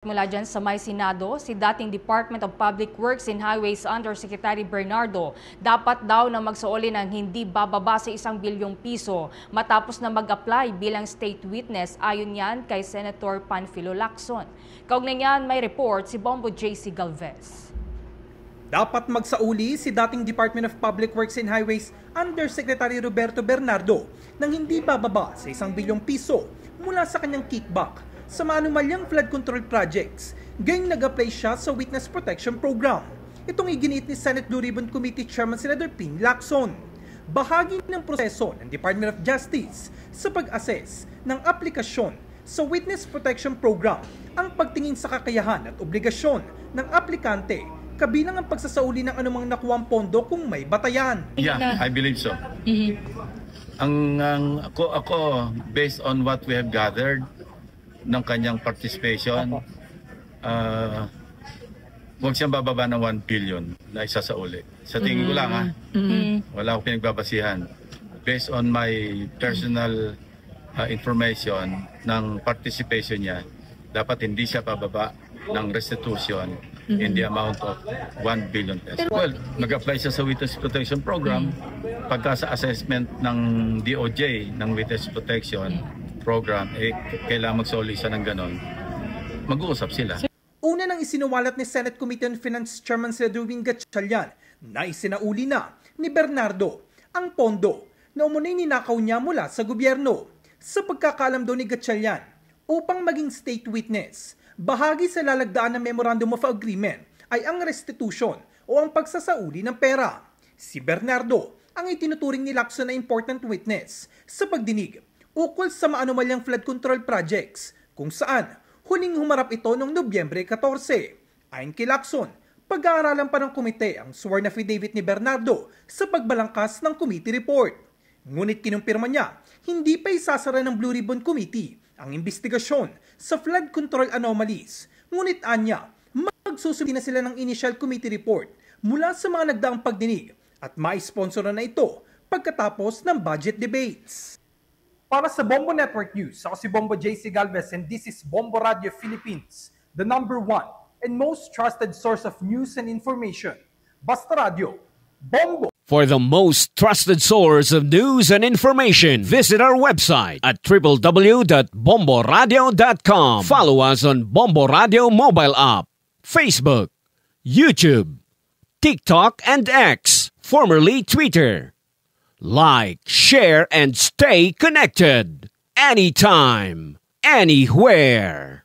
Mula dyan sa may Senado, si dating Department of Public Works and Highways Undersecretary Bernardo dapat daw na magsauli ng hindi bababa sa 1 bilyong piso matapos na mag-apply bilang state witness ayon yan kay Senator Panfilo Lacson. Kaugnay niyan may report si Bombo JC Galvez. Dapat magsauli si dating Department of Public Works and Highways Undersecretary Roberto Bernardo ng hindi bababa sa 1 bilyong piso mula sa kanyang kickback sa maanumalyang flood control projects, gayong nag-apply siya sa Witness Protection Program. Itong iginiit ni Senate Blue Ribbon Committee Chairman Senator Ping Lacson. Bahagi ng proseso ng Department of Justice sa pag-assess ng aplikasyon sa Witness Protection Program ang pagtingin sa kakayahan at obligasyon ng aplikante kabilang ang pagsasauli ng anumang nakuwang pondo kung may batayan. Yeah, I believe so. Ako, based on what we have gathered ng kanyang participation, huwag siyang bababa ng 1 billion na isasauli. Sa tingin ko lang wala akong pinagbabasihan. Based on my personal information ng participation niya, dapat hindi siya bababa ng restitution in the amount of 1 billion pesos. Well, nag-apply siya sa Witness Protection Program. Pagka sa assessment ng DOJ ng Witness Protection Program, kailangan magsauli siya ng ganon, mag-uusap sila. Una nang isinuwalat ni Senate Committee on Finance Chairman Senator Wing Gatchalian na isinauli na ni Bernardo ang pondo na umunay ninakaw niya mula sa gobyerno. Sa pagkakaalam daw ni Gatchalian, upang maging state witness, bahagi sa lalagdaan ng Memorandum of Agreement ay ang restitution o ang pagsasauli ng pera. Si Bernardo ang itinuturing ni Lacson na important witness sa pagdinig ukol sa maanumalyang flood control projects kung saan huling humarap ito noong Nobyembre 14. Ayon kay Lacson, pag-aaralan pa ng komite ang sworn affidavit ni Bernardo sa pagbalangkas ng committee report. Ngunit kinumpirma niya, hindi pa isasara ng Blue Ribbon Committee ang investigasyon sa flood control anomalies. Ngunit anya, magsusunod na sila ng initial committee report mula sa mga nagdaang pagdinig at mai-sponsor na ito pagkatapos ng budget debates. Para sa Bombo Network News, ako si Bombo JC Galvez and this is Bombo Radio Philippines, the #1 and most trusted source of news and information. Basta Radio, Bombo! For the most trusted source of news and information, visit our website at www.bomboradio.com. Follow us on Bombo Radio mobile app, Facebook, YouTube, TikTok, and X, formerly Twitter. Like, share, and stay connected. Anytime, anywhere.